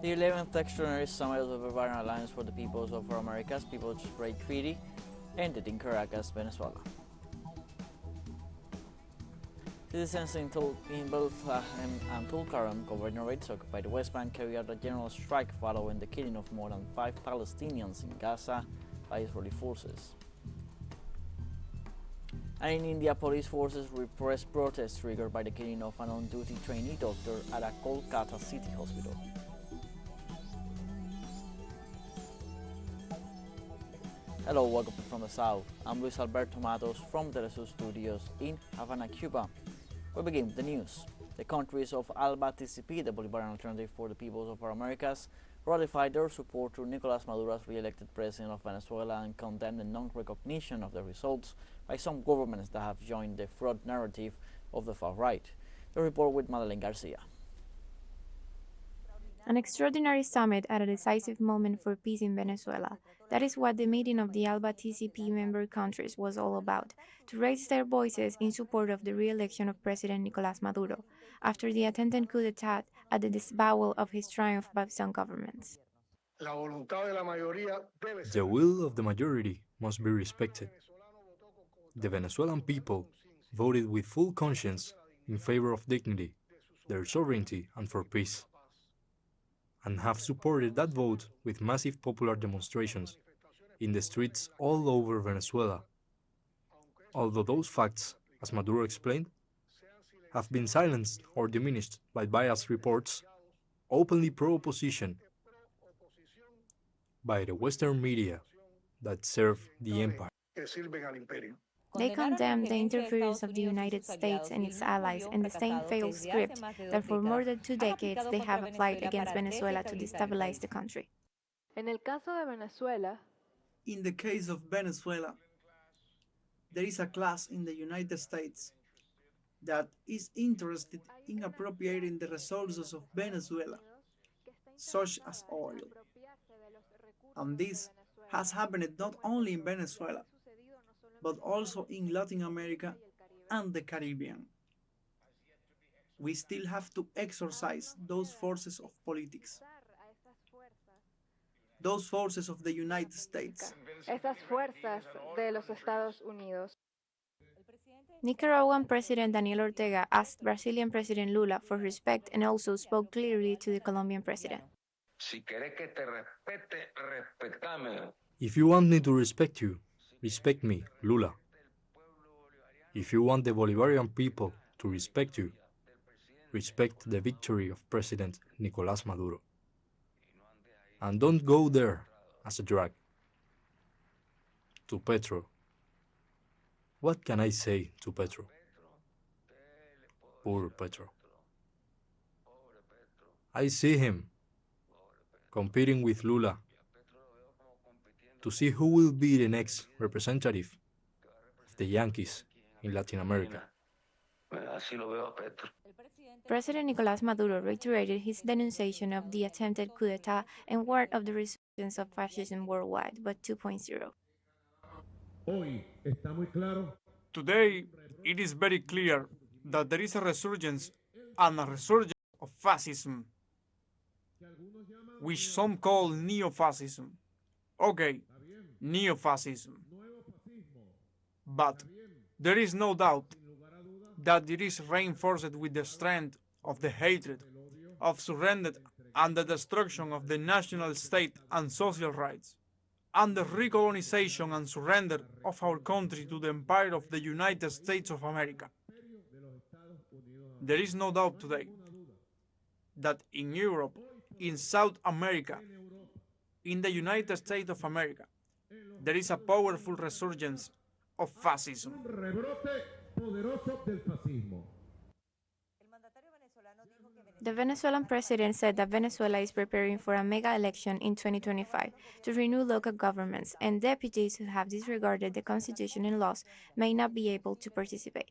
The 11th Extraordinary Summit of the Bavarian Alliance for the Peoples of our Americas People's Trade Treaty ended in Caracas, Venezuela. Citizens in both and Tulkarem governorates occupied the West Bank carried out a general strike following the killing of more than 5 Palestinians in Gaza by Israeli forces. And in India, police forces repressed protests triggered by the killing of an on-duty trainee doctor at a Kolkata city hospital. Hello, welcome from the South. I'm Luis Alberto Matos from teleSUR Studios in Havana, Cuba. We begin with the news. The countries of ALBA-TCP, the Bolivarian Alternative for the Peoples of our Americas, ratified their support to Nicolás Maduro's re-elected president of Venezuela and condemned the non-recognition of the results by some governments that have joined the fraud narrative of the far right. The report with Madeleine Garcia. An extraordinary summit at a decisive moment for peace in Venezuela. That is what the meeting of the ALBA-TCP member countries was all about, to raise their voices in support of the re-election of President Nicolás Maduro, after the attempted coup d'etat at the disavowal of his triumph by some governments. The will of the majority must be respected. The Venezuelan people voted with full conscience in favor of dignity, their sovereignty, and for peace, and have supported that vote with massive popular demonstrations in the streets all over Venezuela. Although those facts, as Maduro explained, have been silenced or diminished by biased reports, openly pro-opposition, by the Western media that serve the empire. They condemned the interference of the United States and its allies and the same failed script that for more than 2 decades they have applied against Venezuela to destabilize the country. In the case of Venezuela, there is a class in the United States that is interested in appropriating the resources of Venezuela, such as oil. And this has happened not only in Venezuela, but also in Latin America and the Caribbean. We still have to exorcise those forces of politics, those forces of the United States. Esas fuerzas de los Estados Unidos. Nicaraguan President Daniel Ortega asked Brazilian President Lula for respect and also spoke clearly to the Colombian president. If you want me to respect you, respect me, Lula. If you want the Bolivarian people to respect you, respect the victory of President Nicolás Maduro. And don't go there as a drag. To Petro. What can I say to Petro? Poor Petro. I see him competing with Lula to see who will be the next representative of the Yankees in Latin America. President Nicolás Maduro reiterated his denunciation of the attempted coup d'etat and warned of the resurgence of fascism worldwide, but 2.0. Today, it is very clear that there is a resurgence and a resurgence of fascism, which some call neo-fascism. Okay, neo-fascism. But there is no doubt that it is reinforced with the strength of the hatred, of surrender and the destruction of the national state and social rights, and the recolonization and surrender of our country to the empire of the United States of America. There is no doubt today that in Europe, in South America, in the United States of America, there is a powerful resurgence of fascism. The Venezuelan president said that Venezuela is preparing for a mega election in 2025 to renew local governments, and deputies who have disregarded the constitution and laws may not be able to participate.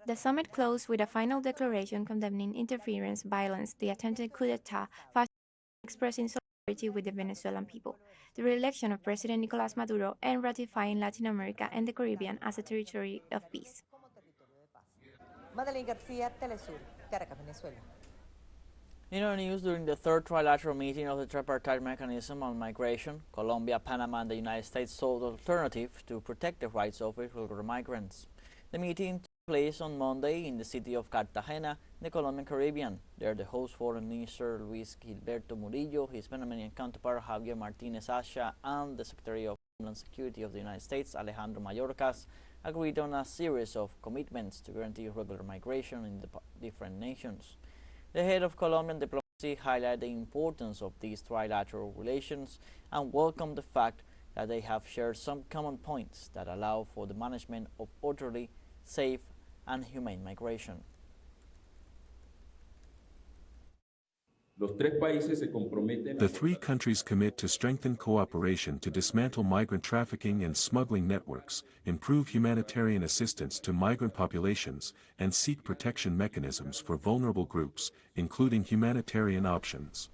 The summit closed with a final declaration condemning interference, violence, the attempted coup d'etat, fascism, expressing with the Venezuelan people, the re-election of President Nicolás Maduro, and ratifying Latin America and the Caribbean as a territory of peace. Madeleine Garcia, teleSUR, Caracas, Venezuela. In our news, during the third trilateral meeting of the tripartite mechanism on migration, Colombia, Panama, and the United States sought alternatives to protect the rights of irregular migrants. The meeting took place on Monday in the city of Cartagena, in the Colombian Caribbean. There, the host Foreign Minister Luis Gilberto Murillo, his Panamanian counterpart Javier Martinez Asha, and the Secretary of Homeland Security of the United States, Alejandro Mayorkas, agreed on a series of commitments to guarantee regular migration in the different nations. The head of Colombian diplomacy highlighted the importance of these trilateral relations and welcomed the fact that they have shared some common points that allow for the management of orderly, safe, and humane migration. The three countries commit to strengthen cooperation to dismantle migrant trafficking and smuggling networks, improve humanitarian assistance to migrant populations, and seek protection mechanisms for vulnerable groups, including humanitarian options.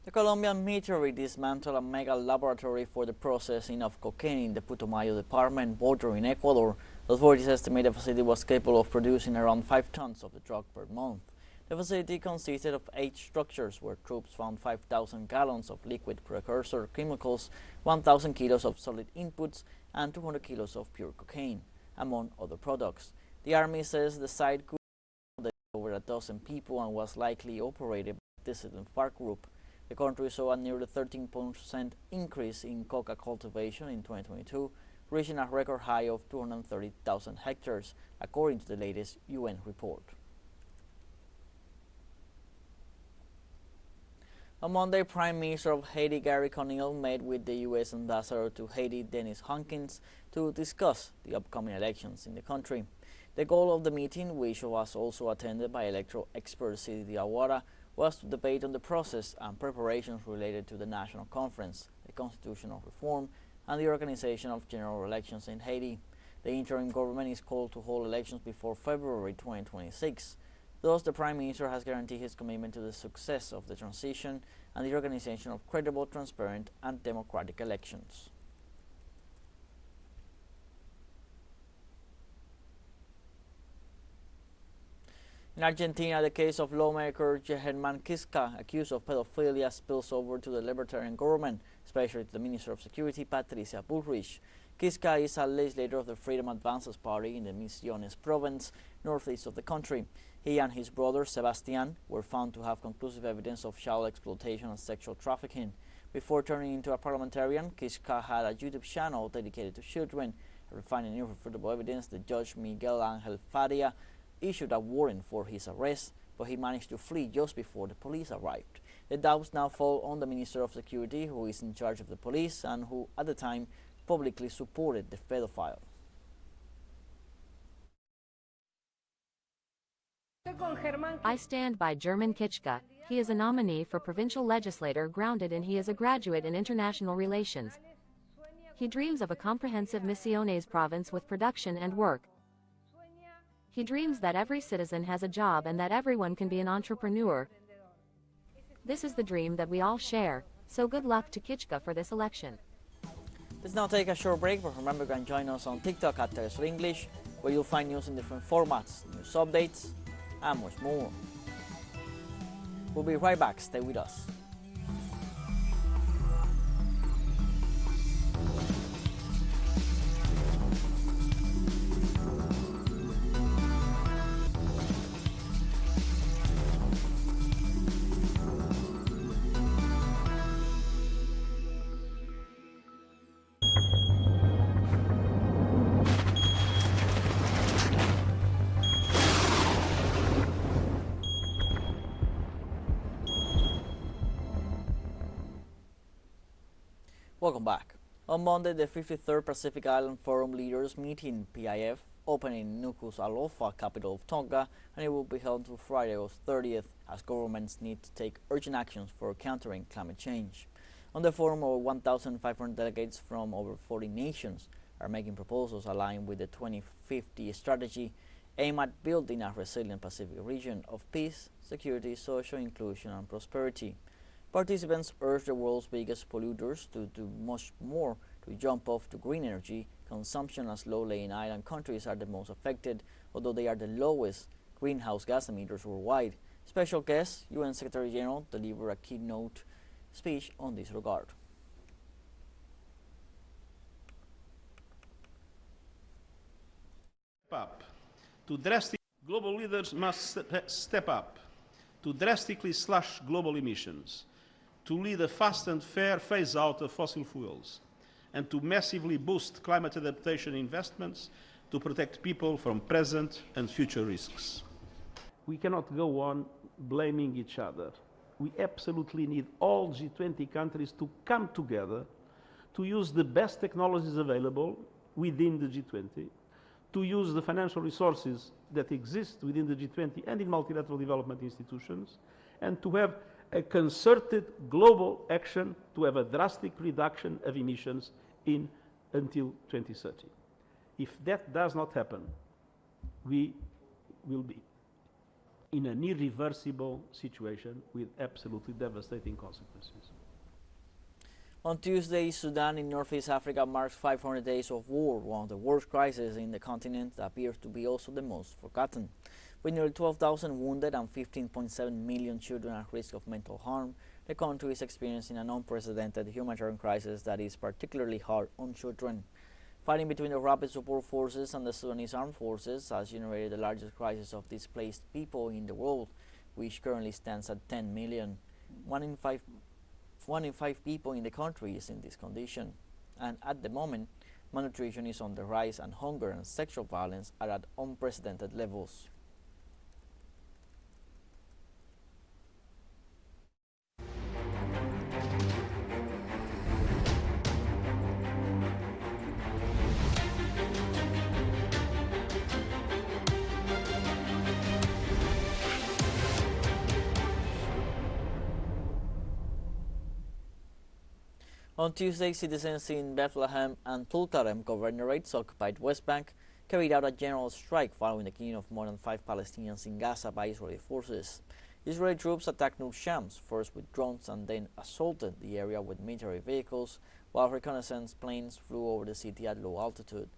The Colombian military dismantled a mega laboratory for the processing of cocaine in the Putumayo department bordering Ecuador. Authorities estimate the facility was capable of producing around 5 tons of the drug per month. The facility consisted of 8 structures where troops found 5,000 gallons of liquid precursor chemicals, 1,000 kilos of solid inputs, and 200 kilos of pure cocaine, among other products. The Army says the site could accommodate over a dozen people and was likely operated by a dissident FARC group. The country saw a nearly 13% increase in coca cultivation in 2022, reaching a record high of 230,000 hectares, according to the latest UN report. On Monday, Prime Minister of Haiti Gary Conille met with the U.S. Ambassador to Haiti Dennis Hunkins to discuss the upcoming elections in the country. The goal of the meeting, which was also attended by electoral expert Sidi Diawara, was to debate on the process and preparations related to the National Conference, the constitutional reform, and the organization of general elections in Haiti. The interim government is called to hold elections before February 2026. Thus, the Prime Minister has guaranteed his commitment to the success of the transition and the organization of credible, transparent, and democratic elections. In Argentina, the case of lawmaker Germán Kiska, accused of pedophilia, spills over to the libertarian government, especially to the Minister of Security, Patricia Bullrich. Kiska is a legislator of the Freedom Advances Party in the Misiones province, northeast of the country. He and his brother, Sebastian, were found to have conclusive evidence of child exploitation and sexual trafficking. Before turning into a parliamentarian, Kiska had a YouTube channel dedicated to children. Finding irrefutable evidence, the judge Miguel Ángel Faria issued a warrant for his arrest, but he managed to flee just before the police arrived. The doubts now fall on the Minister of Security, who is in charge of the police and who, at the time, publicly supported the pedophile. I stand by German Kichka. He is a nominee for provincial legislator grounded and he is a graduate in international relations. He dreams of a comprehensive Misiones province with production and work. He dreams that every citizen has a job and that everyone can be an entrepreneur. This is the dream that we all share, so good luck to Kichka for this election. Let's now take a short break, but remember you can join us on TikTok at teleSUR English, where you'll find news in different formats, news updates, and much more. We'll be right back. Stay with us. Welcome back. On Monday, the 53rd Pacific Island Forum Leaders Meeting, PIF, opened in Nuku'alofa, capital of Tonga, and it will be held until Friday, August 30th, as governments need to take urgent actions for countering climate change. On the forum, over 1,500 delegates from over 40 nations are making proposals aligned with the 2050 strategy aimed at building a resilient Pacific region of peace, security, social inclusion, and prosperity. Participants urged the world's biggest polluters to do much more to jump off to green energy consumption, as low-lying island countries are the most affected, although they are the lowest greenhouse gas emitters worldwide. Special guest, UN Secretary General, delivered a keynote speech on this regard. Global leaders must step up to drastically slash global emissions, to lead a fast and fair phase-out of fossil fuels, and to massively boost climate adaptation investments to protect people from present and future risks. We cannot go on blaming each other. We absolutely need all G20 countries to come together to use the best technologies available within the G20, to use the financial resources that exist within the G20 and in multilateral development institutions, and to have a concerted global action to have a drastic reduction of emissions until 2030. If that does not happen, we will be in an irreversible situation with absolutely devastating consequences. On Tuesday, Sudan in Northeast Africa marks 500 days of war, one of the worst crises in the continent that appears to be also the most forgotten. With nearly 12,000 wounded and 15.7 million children at risk of mental harm, the country is experiencing an unprecedented humanitarian crisis that is particularly hard on children. Fighting between the Rapid Support Forces and the Sudanese Armed Forces has generated the largest crisis of displaced people in the world, which currently stands at 10 million. One in five people in the country is in this condition. And at the moment, malnutrition is on the rise and hunger and sexual violence are at unprecedented levels. On Tuesday, citizens in Bethlehem and Tulkarem governorates occupied West Bank carried out a general strike following the killing of more than 5 Palestinians in Gaza by Israeli forces. Israeli troops attacked Nur Shams, first with drones and then assaulted the area with military vehicles, while reconnaissance planes flew over the city at low altitude.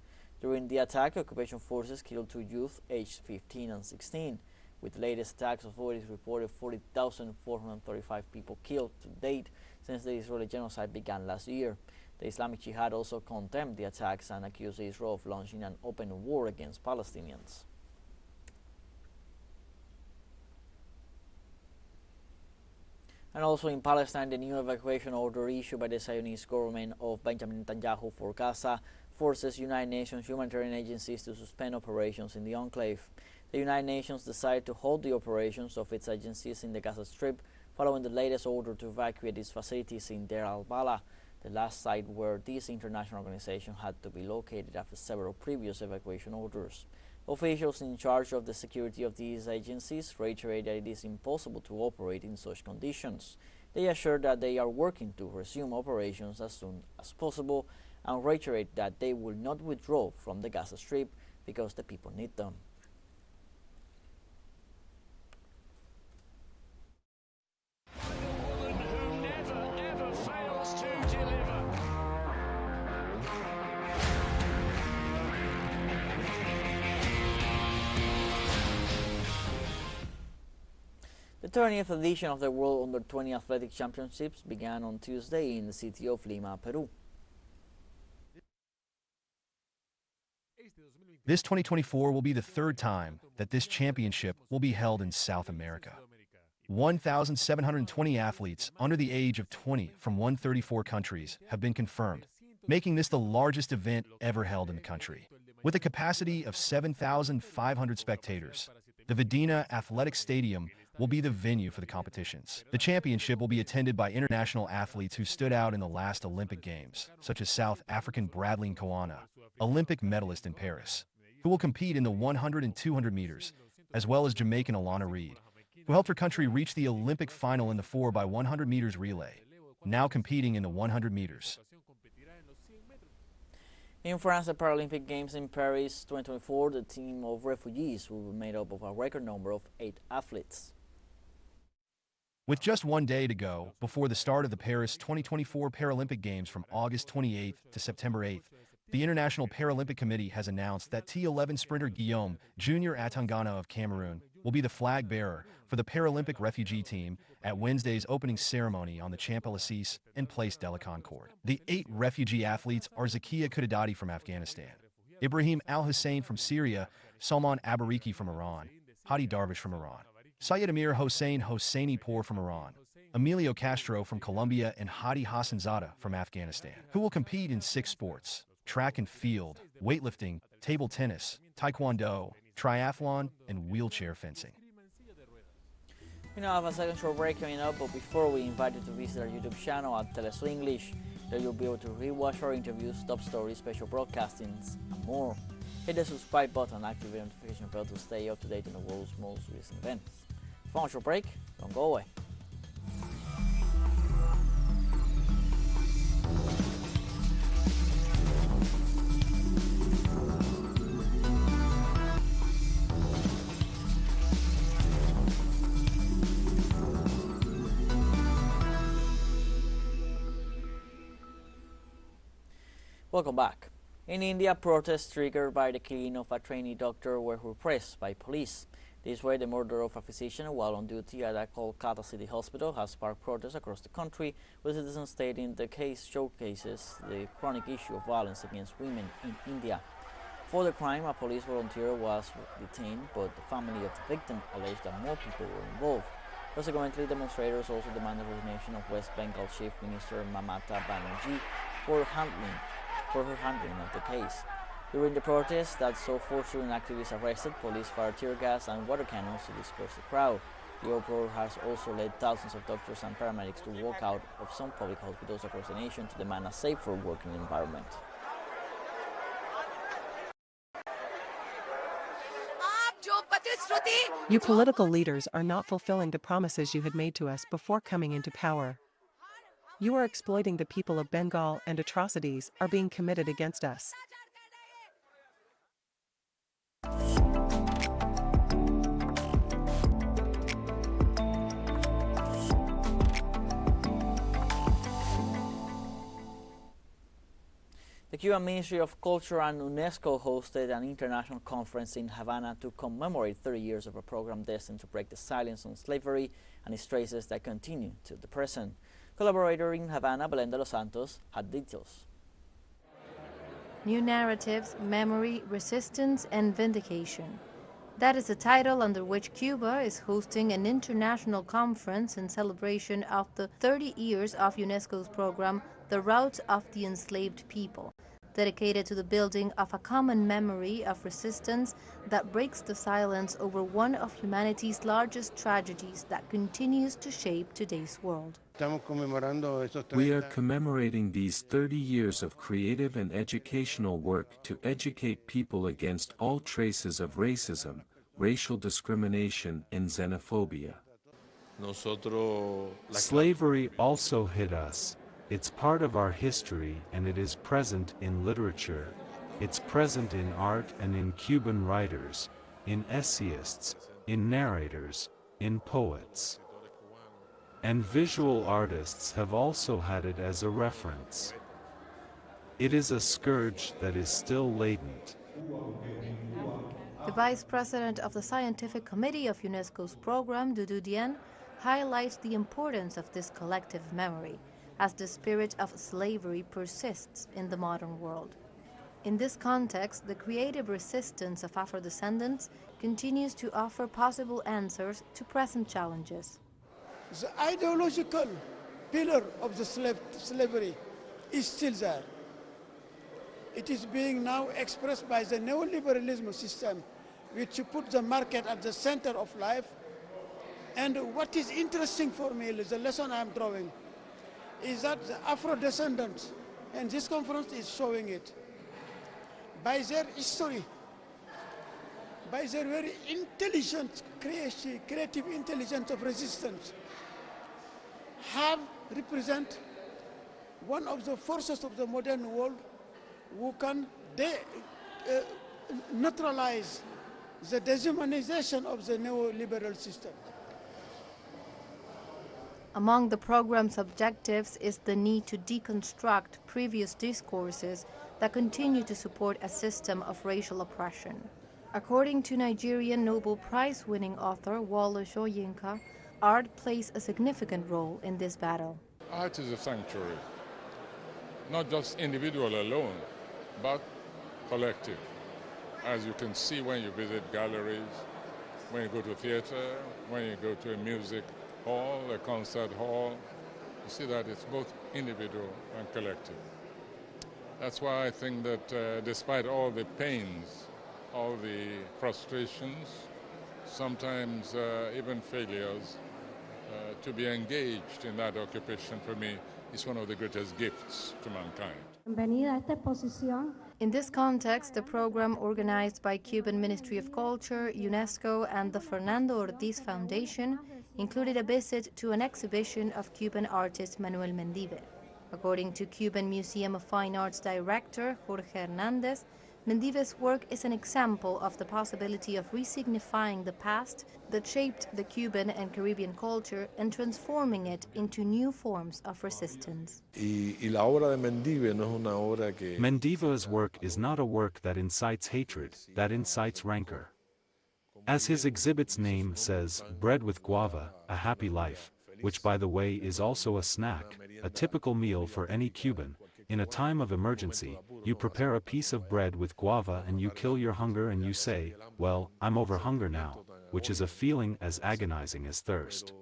During the attack, occupation forces killed 2 youth aged 15 and 16. With the latest attacks, authorities reported 40,435 people killed to date since the Israeli genocide began last year. The Islamic Jihad also condemned the attacks and accused Israel of launching an open war against Palestinians. And also in Palestine, the new evacuation order issued by the Zionist government of Benjamin Netanyahu for Gaza forces United Nations humanitarian agencies to suspend operations in the enclave. The United Nations decided to halt the operations of its agencies in the Gaza Strip following the latest order to evacuate its facilities in Deir al-Balah, the last site where this international organization had to be located after several previous evacuation orders. Officials in charge of the security of these agencies reiterate that it is impossible to operate in such conditions. They assure that they are working to resume operations as soon as possible and reiterate that they will not withdraw from the Gaza Strip because the people need them. The 20th edition of the World Under-20 Athletic Championships began on Tuesday in the city of Lima, Peru. This 2024 will be the third time that this championship will be held in South America. 1,720 athletes under the age of 20 from 134 countries have been confirmed, making this the largest event ever held in the country. With a capacity of 7,500 spectators, the Vidina Athletic Stadium will be the venue for the competitions. The championship will be attended by international athletes who stood out in the last Olympic Games, such as South African Bradley Nkoana, Olympic medalist in Paris, who will compete in the 100 and 200 meters, as well as Jamaican Alana Reid, who helped her country reach the Olympic final in the 4x100 meters relay, now competing in the 100 meters. In France, the Paralympic Games in Paris 2024, the team of refugees will be made up of a record number of 8 athletes. With just one day to go before the start of the Paris 2024 Paralympic Games from August 28th to September 8th, the International Paralympic Committee has announced that T11 sprinter Guillaume Junior Atangana of Cameroon will be the flag bearer for the Paralympic refugee team at Wednesday's opening ceremony on the Champs-Élysées in Place de la Concorde. The 8 refugee athletes are Zakia Kudadati from Afghanistan, Ibrahim Al-Hussein from Syria, Salman Abariki from Iran, Hadi Darvish from Iran, Syed Amir Hossein Hosseini-Pour from Iran, Emilio Castro from Colombia, and Hadi Hassanzadeh from Afghanistan, who will compete in 6 sports: track and field, weightlifting, table tennis, taekwondo, triathlon, and wheelchair fencing. We now have a second short break coming up, but before we invite you to visit our YouTube channel at teleSUR English, there you'll be able to rewatch our interviews, top stories, special broadcastings, and more. Hit the subscribe button and activate the notification bell to stay up to date on the world's most recent events. Final short break, don't go away. Welcome back. In India, protests triggered by the killing of a trainee doctor were repressed by police. This way, the murder of a physician while on duty at a Kolkata City Hospital has sparked protests across the country, with citizens stating the case showcases the chronic issue of violence against women in India. For the crime, a police volunteer was detained, but the family of the victim alleged that more people were involved. Consequently, demonstrators also demanded the resignation of West Bengal Chief Minister Mamata Banerjee for her handling of the case. During the protests that saw 4 student activists arrested, police fired tear gas and water cannons to disperse the crowd. The uproar has also led thousands of doctors and paramedics to walk out of some public hospitals across the nation to demand a safer working environment. You political leaders are not fulfilling the promises you had made to us before coming into power. You are exploiting the people of Bengal, and atrocities are being committed against us. The Cuban Ministry of Culture and UNESCO hosted an international conference in Havana to commemorate 30 years of a program destined to break the silence on slavery and its traces that continue to the present. Collaborator in Havana, Belén de los Santos, had details. New Narratives, Memory, Resistance, and Vindication. That is the title under which Cuba is hosting an international conference in celebration of the 30 years of UNESCO's program, The Routes of the Enslaved People, dedicated to the building of a common memory of resistance that breaks the silence over one of humanity's largest tragedies that continues to shape today's world. We are commemorating these 30 years of creative and educational work to educate people against all traces of racism, racial discrimination, and xenophobia. Slavery also hit us. It's part of our history, and it is present in literature. It's present in art and in Cuban writers, in essayists, in narrators, in poets. And visual artists have also had it as a reference. It is a scourge that is still latent. The Vice President of the Scientific Committee of UNESCO's program, Dudu Dien, highlights the importance of this collective memory, as the spirit of slavery persists in the modern world. In this context, the creative resistance of Afro-descendants continues to offer possible answers to present challenges. The ideological pillar of the slavery is still there. It is being now expressed by the neoliberalism system, which put the market at the center of life. And what is interesting for me, the lesson I'm drawing, is that the Afro-descendants, and this conference is showing it, by their history, by their very intelligent, creative intelligence of resistance, have represent one of the forces of the modern world who can neutralize the dehumanization of the neoliberal system. Among the program's objectives is the need to deconstruct previous discourses that continue to support a system of racial oppression. According to Nigerian Nobel Prize-winning author Wole Soyinka, art plays a significant role in this battle. Art is a sanctuary, not just individual alone, but collective. As you can see when you visit galleries, when you go to theater, when you go to a music hall, a concert hall, you see that it's both individual and collective. That's why I think that despite all the pains, all the frustrations, sometimes even failures, to be engaged in that occupation for me is one of the greatest gifts to mankind. In this context, the program organized by Cuban Ministry of Culture, UNESCO, and the Fernando Ortiz Foundation included a visit to an exhibition of Cuban artist Manuel Mendive. According to Cuban Museum of Fine Arts director Jorge Hernandez, Mendive's work is an example of the possibility of resignifying the past that shaped the Cuban and Caribbean culture and transforming it into new forms of resistance. Mendive's work is not a work that incites hatred, that incites rancor. As his exhibit's name says, bread with guava, a happy life, which by the way is also a snack, a typical meal for any Cuban. In a time of emergency, you prepare a piece of bread with guava and you kill your hunger and you say, well, I'm over hunger now, which is a feeling as agonizing as thirst.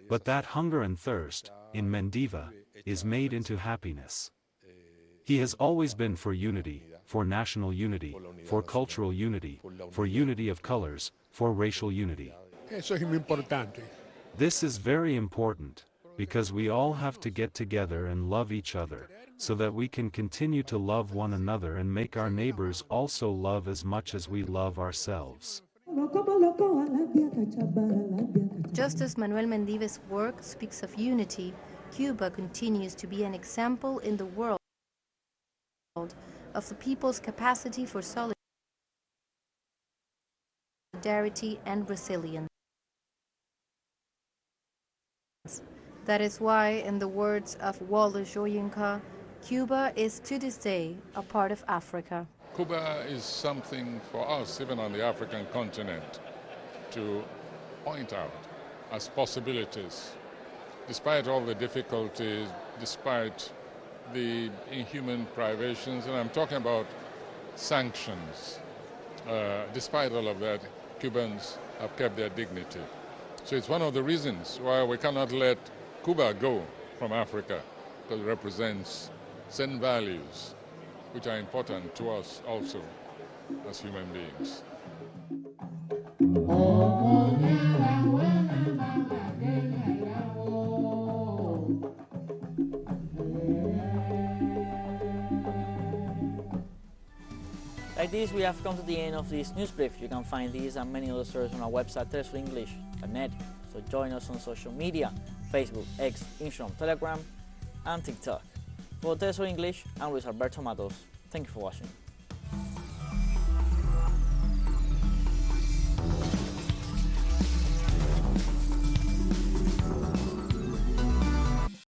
But that hunger and thirst, in Mendive, is made into happiness. He has always been for unity, for national unity, for cultural unity, for unity of colors, for racial unity. This is very important, because we all have to get together and love each other, so that we can continue to love one another and make our neighbors also love as much as we love ourselves. Just as Manuel Mendive's work speaks of unity, Cuba continues to be an example in the world of the people's capacity for solidarity and resilience. That is why, in the words of Wole Soyinka, Cuba is to this day a part of Africa. Cuba is something for us, even on the African continent, to point out as possibilities. Despite all the difficulties, despite the inhuman privations, and I'm talking about sanctions, despite all of that, Cubans have kept their dignity. So it's one of the reasons why we cannot let Cuba go from Africa, because it represents certain values which are important to us also as human beings. Like this, we have come to the end of this news brief. You can find these and many other stories on our website, telesurenglish.net. So join us on social media, Facebook, X, Instagram, Telegram, and TikTok. For TeleSUR English, I'm Luis Alberto Matos. Thank you for watching.